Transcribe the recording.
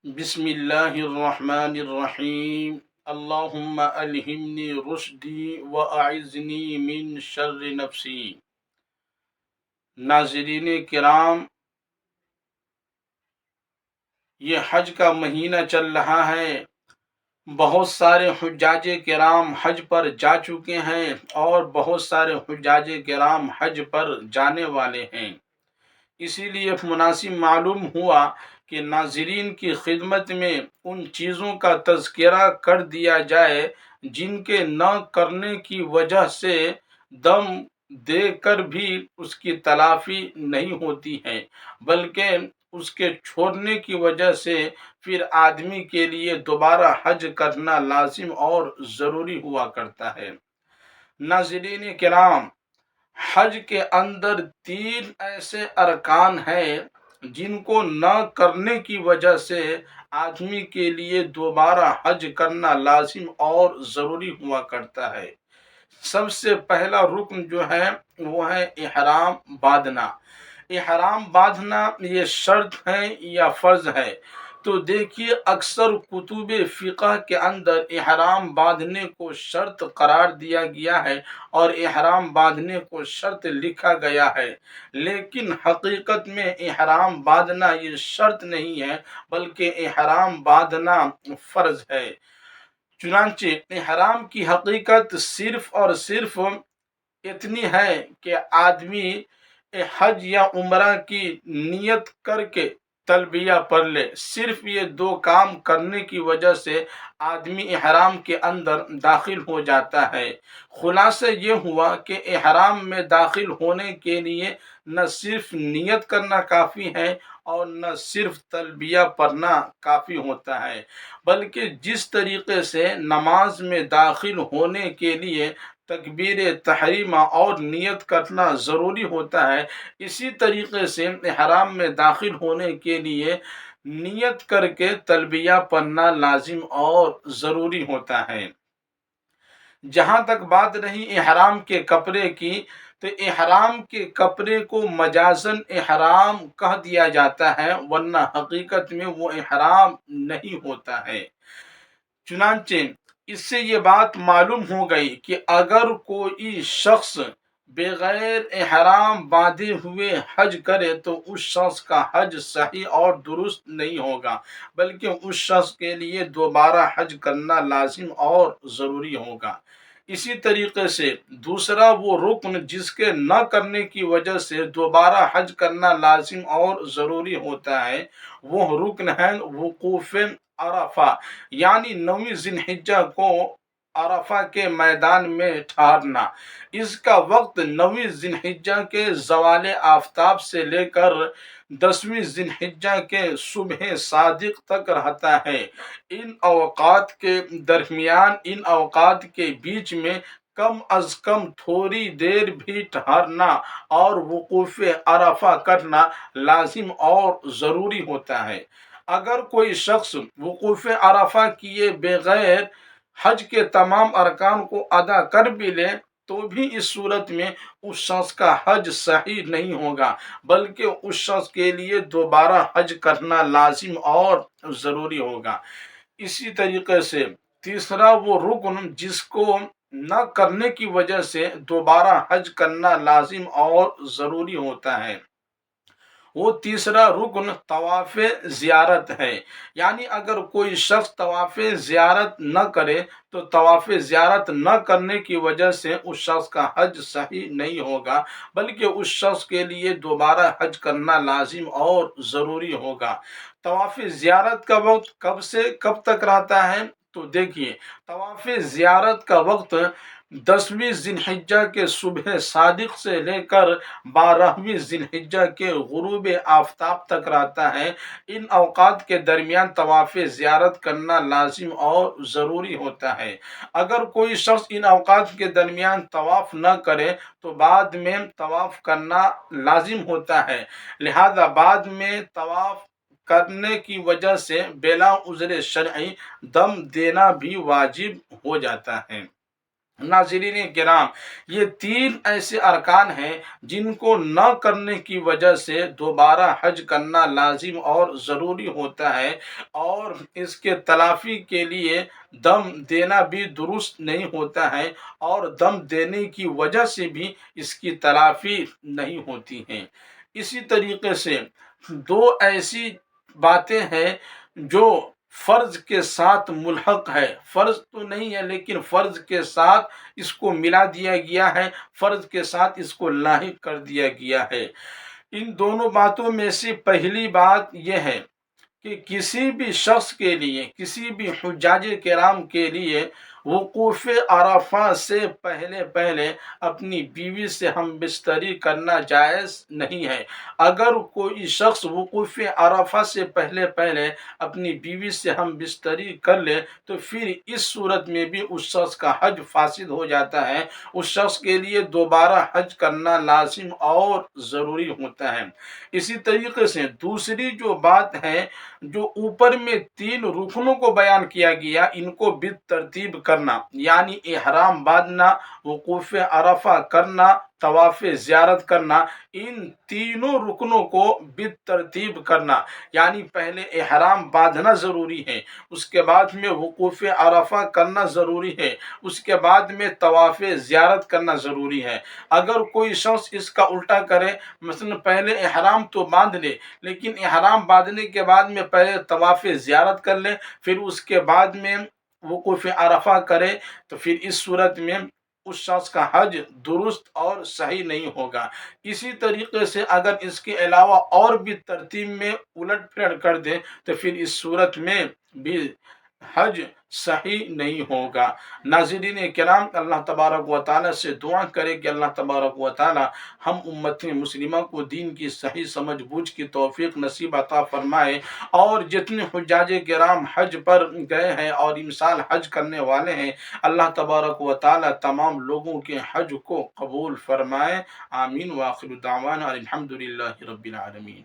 بسم اللہ الرحمن الرحیم اللہم الہمنی رشدی واعذنی من شر نفسی۔ ناظرین کرام، یہ حج کا مہینہ چل رہا ہے۔ بہت سارے حجاج کرام حج پر جا چکے ہیں اور بہت سارے حجاج کرام حج پر جانے والے ہیں۔ اسی لیے مناسب معلوم ہوا کہ ناظرین کی خدمت میں ان چیزوں کا تذکرہ کر دیا جائے جن کے نہ کرنے کی وجہ سے دم دے کر بھی اس کی تلافی نہیں ہوتی ہے، بلکہ اس کے چھوڑنے کی وجہ سے پھر آدمی کے لیے دوبارہ حج کرنا لازم اور ضروری ہوا کرتا ہے۔ ناظرین کرام، حج کے اندر 3 ایسے ارکان ہیں جن کو نہ کرنے کی وجہ سے آدمی کے لیے دوبارہ حج کرنا لازم اور ضروری ہوا کرتا ہے۔ سب سے پہلا رکن جو ہے وہ ہے احرام باندھنا۔ احرام باندھنا یہ شرط ہے یا فرض ہے؟ تو دیکھیے، اکثر کتب فقہ کے اندر احرام باندھنے کو شرط قرار دیا گیا ہے اور احرام باندھنے کو شرط لکھا گیا ہے، لیکن حقیقت میں احرام باندھنا یہ شرط نہیں ہے بلکہ احرام باندھنا فرض ہے۔ چنانچہ احرام کی حقیقت صرف اور صرف اتنی ہے کہ آدمی حج یا عمرہ کی نیت کر کے تلبیہ پڑھ لے۔ صرف یہ 2 کام کرنے کی وجہ سے آدمی احرام کے اندر داخل ہو جاتا ہے۔ خلاصہ یہ ہوا کہ احرام میں داخل ہونے کے لیے نہ صرف نیت کرنا کافی ہے اور نہ صرف تلبیہ پڑھنا کافی ہوتا ہے، بلکہ جس طریقے سے نماز میں داخل ہونے کے لیے تکبیر تحریمہ اور نیت کرنا ضروری ہوتا ہے، اسی طریقے سے احرام میں داخل ہونے کے لیے نیت کر کے تلبیہ پڑھنا لازم اور ضروری ہوتا ہے۔ جہاں تک بات رہی احرام کے کپڑے کی، تو احرام کے کپڑے کو مجازاً احرام کہہ دیا جاتا ہے، ورنہ حقیقت میں وہ احرام نہیں ہوتا ہے۔ چنانچہ اس سے یہ بات معلوم ہو گئی کہ اگر کوئی شخص بغیر احرام باندھے ہوئے حج کرے تو اس شخص کا حج صحیح اور درست نہیں ہوگا، بلکہ اس شخص کے لیے دوبارہ حج کرنا لازم اور ضروری ہوگا۔ اسی طریقے سے دوسرا وہ رکن جس کے نہ کرنے کی وجہ سے دوبارہ حج کرنا لازم اور ضروری ہوتا ہے، وہ رکن ہے وقوف عرفہ، یعنی 9 ذی الحجہ کو عرفہ کے میدان میں ٹھہرنا۔ اس کا وقت 9 ذی الحجہ کے زوال آفتاب سے لے کر 10ویں ذی الحجہ کے صبح صادق تک رہتا ہے۔ ان اوقات کے درمیان، ان اوقات کے بیچ میں کم از کم تھوڑی دیر بھی ٹھہرنا اور وقوف عرفہ کرنا لازم اور ضروری ہوتا ہے۔ اگر کوئی شخص وقوف عرفہ کیے بغیر حج کے تمام ارکان کو ادا کر بھی لے تو بھی اس صورت میں اس شخص کا حج صحیح نہیں ہوگا، بلکہ اس شخص کے لیے دوبارہ حج کرنا لازم اور ضروری ہوگا۔ اسی طریقے سے تیسرا وہ رکن جس کو نہ کرنے کی وجہ سے دوبارہ حج کرنا لازم اور ضروری ہوتا ہے، وہ تیسرا رکن طواف زیارت ہے۔ یعنی اگر کوئی شخص طواف زیارت نہ کرے تو طواف زیارت نہ کرنے کی وجہ سے اس شخص کا حج صحیح نہیں ہوگا، بلکہ اس شخص کے لیے دوبارہ حج کرنا لازم اور ضروری ہوگا۔ طواف زیارت کا وقت کب سے کب تک رہتا ہے؟ تو دیکھیے، طواف زیارت کا وقت 10ویں ذی الحجہ کے صبح صادق سے لے کر 12ویں ذی الحجہ کے غروب آفتاب تک رہتا ہے۔ ان اوقات کے درمیان طواف زیارت کرنا لازم اور ضروری ہوتا ہے۔ اگر کوئی شخص ان اوقات کے درمیان طواف نہ کرے تو بعد میں طواف کرنا لازم ہوتا ہے، لہذا بعد میں طواف کرنے کی وجہ سے بلا عذر شرعی دم دینا بھی واجب ہو جاتا ہے۔ ناظرین کرام، یہ تین ایسے ارکان ہیں جن کو نہ کرنے کی وجہ سے دوبارہ حج کرنا لازم اور ضروری ہوتا ہے، اور اس کے تلافی کے لیے دم دینا بھی درست نہیں ہوتا ہے، اور دم دینے کی وجہ سے بھی اس کی تلافی نہیں ہوتی ہیں۔ اسی طریقے سے دو ایسی باتیں ہیں جو فرض کے ساتھ ملحق ہے، فرض تو نہیں ہے لیکن فرض کے ساتھ اس کو ملا دیا گیا ہے، فرض کے ساتھ اس کو لاحق کر دیا گیا ہے۔ ان دونوں باتوں میں سے پہلی بات یہ ہے کہ کسی بھی شخص کے لیے، کسی بھی حجاج کرام کے لیے وقوف عرفہ سے پہلے پہلے اپنی بیوی سے ہم بستری کرنا جائز نہیں ہے۔ اگر کوئی شخص وقوف عرفہ سے پہلے پہلے اپنی بیوی سے ہم بستری کر لے تو پھر اس صورت میں بھی اس شخص کا حج فاسد ہو جاتا ہے، اس شخص کے لیے دوبارہ حج کرنا لازم اور ضروری ہوتا ہے۔ اسی طریقے سے دوسری جو بات ہے، جو اوپر میں تین رکنوں کو بیان کیا گیا، ان کو بالترتیب کرنا، یعنی احرام باندھنا، وقوف عرفہ کرنا، طواف زیارت کرنا، ان تینوں رکنوں کو بالترتیب کرنا، یعنی پہلے احرام باندھنا ضروری ہے، اس کے بعد میں وقوف عرفہ کرنا ضروری ہے، اس کے بعد میں طواف زیارت کرنا ضروری ہے۔ اگر کوئی شخص اس کا الٹا کرے، مثلا پہلے احرام تو باندھ لے لیکن احرام باندھنے کے بعد میں پہلے طواف زیارت کر لے، پھر اس کے بعد میں وقوف عرفہ کرے، تو پھر اس صورت میں اس شخص کا حج درست اور صحیح نہیں ہوگا۔ اسی طریقے سے اگر اس کے علاوہ اور بھی ترتیب میں الٹ پھلٹ کر دے تو پھر اس صورت میں بھی حج صحیح نہیں ہوگا۔ ناظرین کرام، اللہ تبارک و تعالیٰ سے دعا کرے کہ اللہ تبارک و تعالیٰ ہم امت مسلمہ کو دین کی صحیح سمجھ بوجھ کی توفیق نصیب عطا فرمائے، اور جتنے حجاج کرام حج پر گئے ہیں اور امسال حج کرنے والے ہیں، اللہ تبارک و تعالیٰ تمام لوگوں کے حج کو قبول فرمائے۔ آمین، وآخر دعوانا الحمد للہ رب العالمین۔